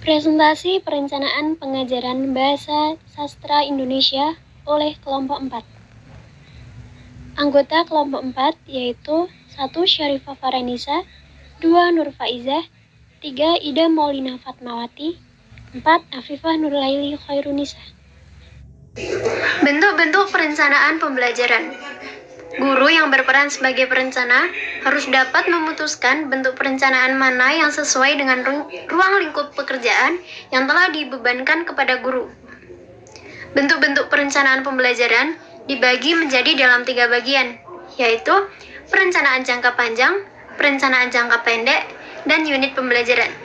Presentasi perencanaan pengajaran Bahasa Sastra Indonesia oleh kelompok 4. Anggota kelompok 4 yaitu 1. Syarifah Faranisa, 2. Nur Faizah, 3. Ida Maulina Fatmawati, 4. Afifah Nurlaili Khairunisa. Bentuk-bentuk perencanaan pembelajaran. Guru yang berperan sebagai perencana harus dapat memutuskan bentuk perencanaan mana yang sesuai dengan ruang lingkup pekerjaan yang telah dibebankan kepada guru. Bentuk-bentuk perencanaan pembelajaran dibagi menjadi dalam 3 bagian, yaitu perencanaan jangka panjang, perencanaan jangka pendek, dan unit pembelajaran.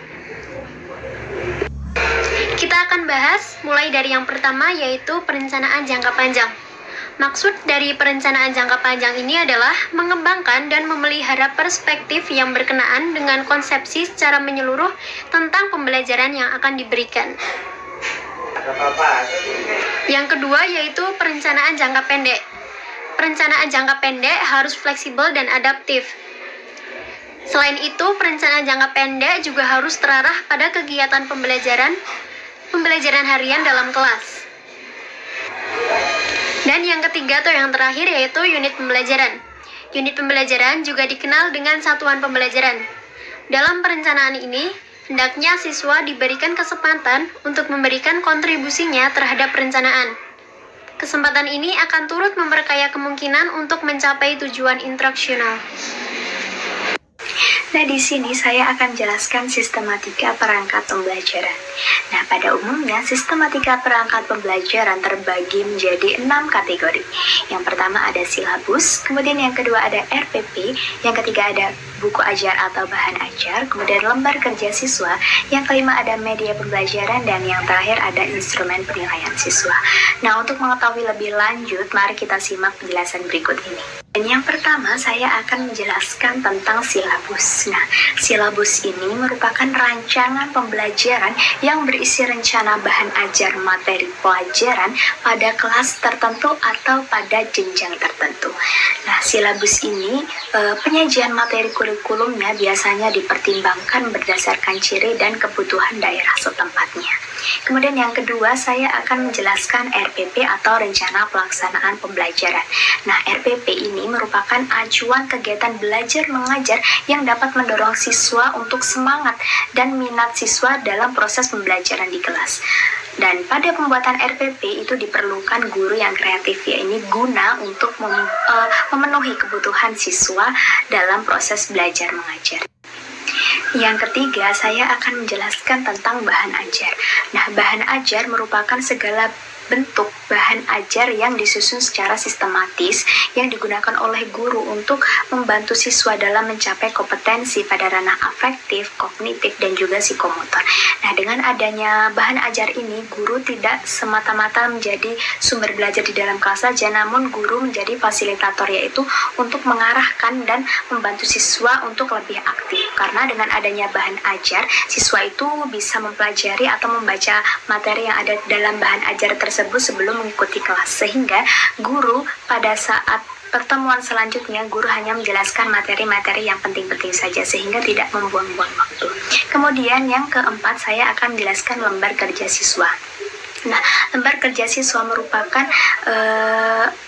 Kita akan bahas mulai dari yang pertama, yaitu perencanaan jangka panjang. Maksud dari perencanaan jangka panjang ini adalah mengembangkan dan memelihara perspektif yang berkenaan dengan konsepsi secara menyeluruh tentang pembelajaran yang akan diberikan. Yang kedua yaitu perencanaan jangka pendek. Perencanaan jangka pendek harus fleksibel dan adaptif. Selain itu, perencanaan jangka pendek juga harus terarah pada kegiatan pembelajaran harian dalam kelas. Dan yang ketiga atau yang terakhir yaitu unit pembelajaran. Unit pembelajaran juga dikenal dengan satuan pembelajaran. Dalam perencanaan ini, hendaknya siswa diberikan kesempatan untuk memberikan kontribusinya terhadap perencanaan. Kesempatan ini akan turut memperkaya kemungkinan untuk mencapai tujuan instruksional. Nah, di sini saya akan jelaskan sistematika perangkat pembelajaran. Nah, pada umumnya sistematika perangkat pembelajaran terbagi menjadi 6 kategori. Yang pertama ada silabus, kemudian yang kedua ada RPP, yang ketiga ada buku ajar atau bahan ajar, kemudian lembar kerja siswa, yang kelima ada media pembelajaran, dan yang terakhir ada instrumen penilaian siswa. Nah, untuk mengetahui lebih lanjut, mari kita simak penjelasan berikut ini. Dan yang pertama, saya akan menjelaskan tentang silabus. Nah, silabus ini merupakan rancangan pembelajaran yang berisi rencana bahan ajar materi pelajaran pada kelas tertentu atau pada jenjang tertentu. Nah, silabus ini penyajian materi kurikulumnya biasanya dipertimbangkan berdasarkan ciri dan kebutuhan daerah setempatnya. Kemudian yang kedua, saya akan menjelaskan RPP atau Rencana Pelaksanaan Pembelajaran. Nah, RPP ini merupakan acuan kegiatan belajar mengajar yang dapat mendorong siswa untuk semangat dan minat siswa dalam proses pembelajaran di kelas. Dan pada pembuatan RPP itu diperlukan guru yang kreatif, ya ini guna untuk memenuhi kebutuhan siswa dalam proses belajar mengajar. Yang ketiga, saya akan menjelaskan tentang bahan ajar. Nah, bahan ajar merupakan segala bentuk bahan ajar yang disusun secara sistematis yang digunakan oleh guru untuk membantu siswa dalam mencapai kompetensi pada ranah afektif, kognitif, dan juga psikomotor. Nah, dengan adanya bahan ajar ini, guru tidak semata-mata menjadi sumber belajar di dalam kelas saja, namun guru menjadi fasilitator, yaitu untuk mengarahkan dan membantu siswa untuk lebih aktif. Karena dengan adanya bahan ajar, siswa itu bisa mempelajari atau membaca materi yang ada dalam bahan ajar tersebut sebelum mengikuti kelas, sehingga guru pada saat pertemuan selanjutnya guru hanya menjelaskan materi-materi yang penting-penting saja sehingga tidak membuang-buang waktu. Kemudian yang keempat, saya akan menjelaskan lembar kerja siswa. Nah, lembar kerja siswa merupakan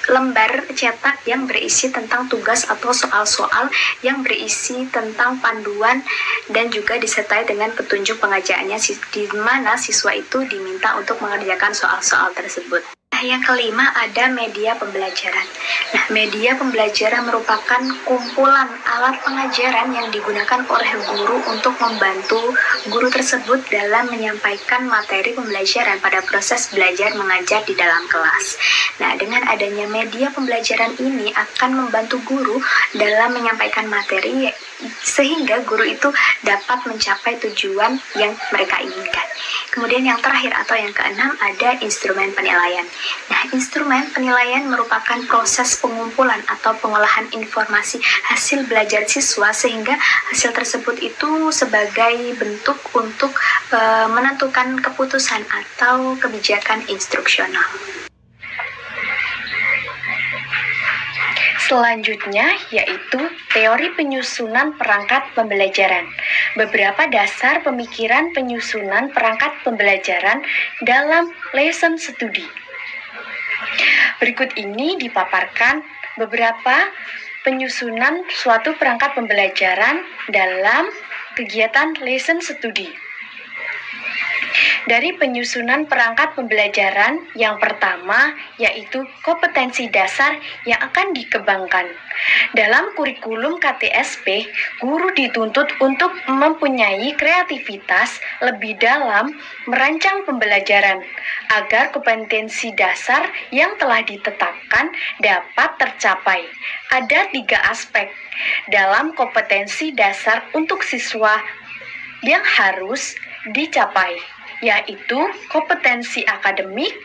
lembar cetak yang berisi tentang tugas atau soal-soal yang berisi tentang panduan dan juga disertai dengan petunjuk pengajarannya di mana siswa itu diminta untuk mengerjakan soal-soal tersebut. Yang kelima ada media pembelajaran. Nah, media pembelajaran merupakan kumpulan alat pengajaran yang digunakan oleh guru untuk membantu guru tersebut dalam menyampaikan materi pembelajaran pada proses belajar mengajar di dalam kelas. Nah, dengan adanya media pembelajaran ini akan membantu guru dalam menyampaikan materi sehingga guru itu dapat mencapai tujuan yang mereka inginkan. Kemudian yang terakhir atau yang keenam ada instrumen penilaian. Nah, instrumen penilaian merupakan proses pengumpulan atau pengolahan informasi hasil belajar siswa sehingga hasil tersebut itu sebagai bentuk untuk menentukan keputusan atau kebijakan instruksional. Selanjutnya yaitu teori penyusunan perangkat pembelajaran. Beberapa dasar pemikiran penyusunan perangkat pembelajaran dalam lesson study. Berikut ini dipaparkan beberapa penyusunan suatu perangkat pembelajaran dalam kegiatan lesson study. Dari penyusunan perangkat pembelajaran yang pertama yaitu kompetensi dasar yang akan dikembangkan. Dalam kurikulum KTSP, guru dituntut untuk mempunyai kreativitas lebih dalam merancang pembelajaran agar kompetensi dasar yang telah ditetapkan dapat tercapai. Ada 3 aspek dalam kompetensi dasar untuk siswa yang harus dicapai, yaitu kompetensi akademik,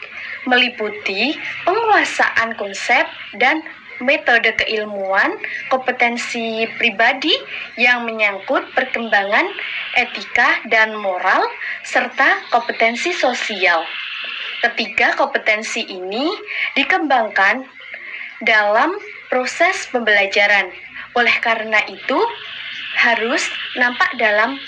meliputi penguasaan konsep dan metode keilmuan, kompetensi pribadi yang menyangkut perkembangan etika dan moral, serta kompetensi sosial. Ketiga kompetensi ini dikembangkan dalam proses pembelajaran. Oleh karena itu, harus nampak dalam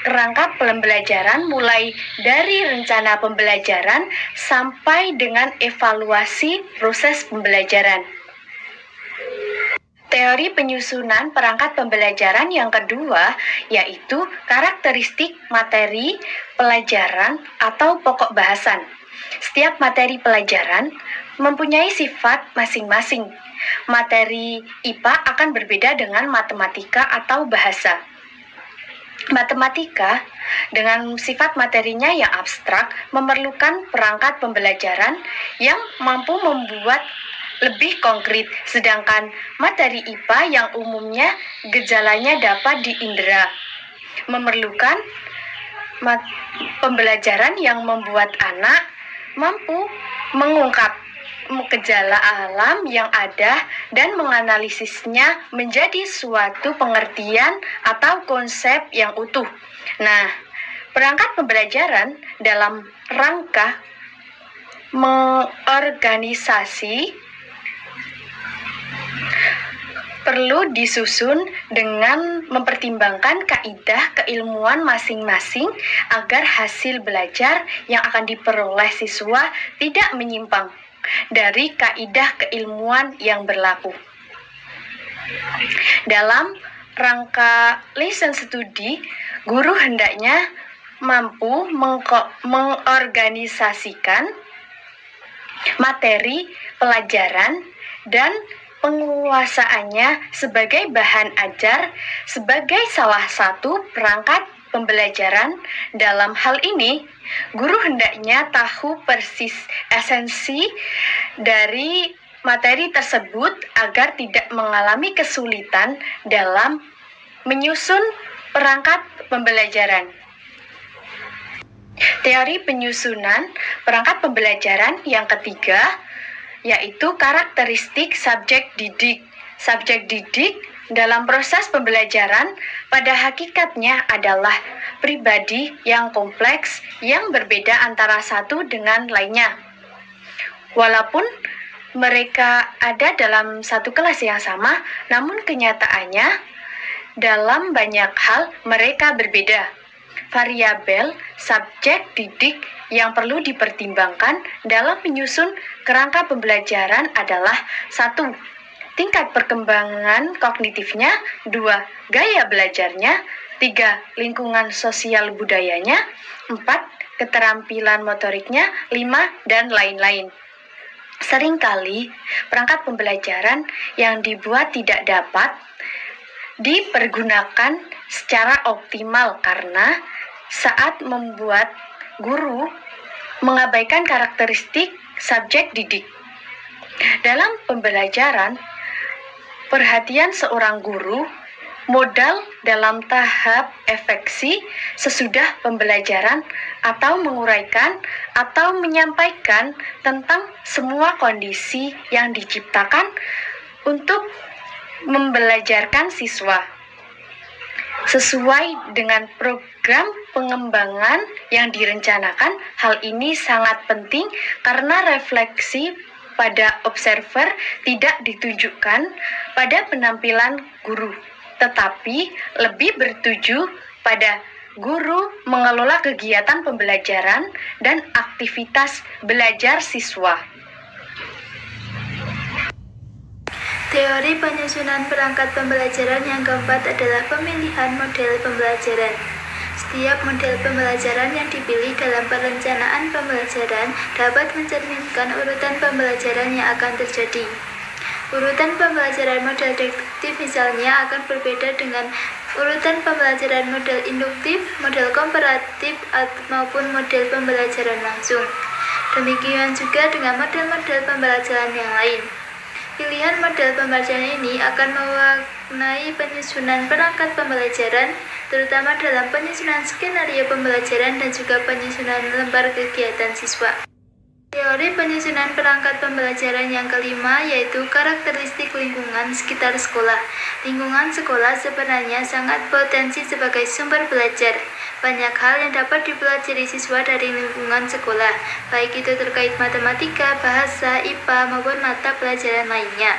kerangka pembelajaran mulai dari rencana pembelajaran sampai dengan evaluasi proses pembelajaran. Teori penyusunan perangkat pembelajaran yang kedua yaitu karakteristik materi pelajaran atau pokok bahasan. Setiap materi pelajaran mempunyai sifat masing-masing. Materi IPA akan berbeda dengan matematika atau bahasa. Matematika dengan sifat materinya yang abstrak memerlukan perangkat pembelajaran yang mampu membuat lebih konkret, sedangkan materi IPA yang umumnya gejalanya dapat diindera memerlukan pembelajaran yang membuat anak mampu mengungkap gejala alam yang ada dan menganalisisnya menjadi suatu pengertian atau konsep yang utuh. Nah, perangkat pembelajaran dalam rangka mengorganisasi perlu disusun dengan mempertimbangkan kaidah keilmuan masing-masing agar hasil belajar yang akan diperoleh siswa tidak menyimpang dari kaidah keilmuan yang berlaku. Dalam rangka lesson study, guru hendaknya mampu mengorganisasikan materi pelajaran dan penguasaannya sebagai bahan ajar sebagai salah satu perangkat pembelajaran. Dalam hal ini, guru hendaknya tahu persis esensi dari materi tersebut agar tidak mengalami kesulitan dalam menyusun perangkat pembelajaran. Teori penyusunan perangkat pembelajaran yang ketiga yaitu karakteristik subjek didik. Subjek didik dalam proses pembelajaran pada hakikatnya adalah pribadi yang kompleks yang berbeda antara satu dengan lainnya. Walaupun mereka ada dalam satu kelas yang sama, namun kenyataannya dalam banyak hal mereka berbeda. Variabel subjek didik yang perlu dipertimbangkan dalam menyusun kerangka pembelajaran adalah 1. Tingkat perkembangan kognitifnya, 2. Gaya belajarnya, 3. Lingkungan sosial budayanya, 4. Keterampilan motoriknya, 5. Dan lain-lain. Seringkali perangkat pembelajaran yang dibuat tidak dapat dipergunakan secara optimal karena saat membuat guru mengabaikan karakteristik subjek didik. Dalam pembelajaran, perhatian seorang guru modal dalam tahap efeksi sesudah pembelajaran atau menguraikan atau menyampaikan tentang semua kondisi yang diciptakan untuk membelajarkan siswa sesuai dengan program pengembangan yang direncanakan. Hal ini sangat penting karena refleksi pada observer tidak ditujukan pada penampilan guru, tetapi lebih bertuju pada guru mengelola kegiatan pembelajaran dan aktivitas belajar siswa. Teori penyusunan perangkat pembelajaran yang keempat adalah pemilihan model pembelajaran. Setiap model pembelajaran yang dipilih dalam perencanaan pembelajaran dapat mencerminkan urutan pembelajaran yang akan terjadi. Urutan pembelajaran model deduktif misalnya akan berbeda dengan urutan pembelajaran model induktif, model komparatif, maupun model pembelajaran langsung. Demikian juga dengan model-model pembelajaran yang lain. Pilihan model pembelajaran ini akan mewarnai penyusunan perangkat pembelajaran, terutama dalam penyusunan skenario pembelajaran dan juga penyusunan lembar kegiatan siswa. Teori penyusunan perangkat pembelajaran yang kelima yaitu karakteristik lingkungan sekitar sekolah. Lingkungan sekolah sebenarnya sangat potensi sebagai sumber belajar. Banyak hal yang dapat dipelajari siswa dari lingkungan sekolah, baik itu terkait matematika, bahasa, IPA, maupun mata pelajaran lainnya.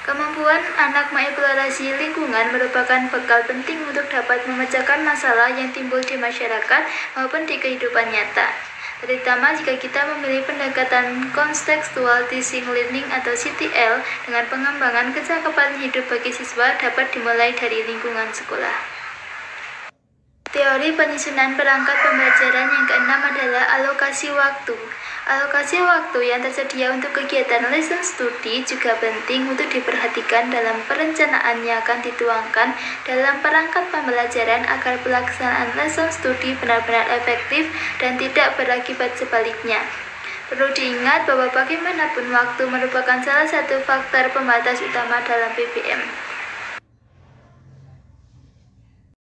Kemampuan anak mengeksplorasi lingkungan merupakan bekal penting untuk dapat memecahkan masalah yang timbul di masyarakat maupun di kehidupan nyata. Terutama jika kita memilih pendekatan Contextual Teaching Learning atau CTL dengan pengembangan kecakapan hidup bagi siswa dapat dimulai dari lingkungan sekolah. Teori penyusunan perangkat pembelajaran yang keenam adalah alokasi waktu. Alokasi waktu yang tersedia untuk kegiatan lesson study juga penting untuk diperhatikan dalam perencanaan yang akan dituangkan dalam perangkat pembelajaran agar pelaksanaan lesson study benar-benar efektif dan tidak berakibat sebaliknya. Perlu diingat bahwa bagaimanapun waktu merupakan salah satu faktor pembatas utama dalam PBM.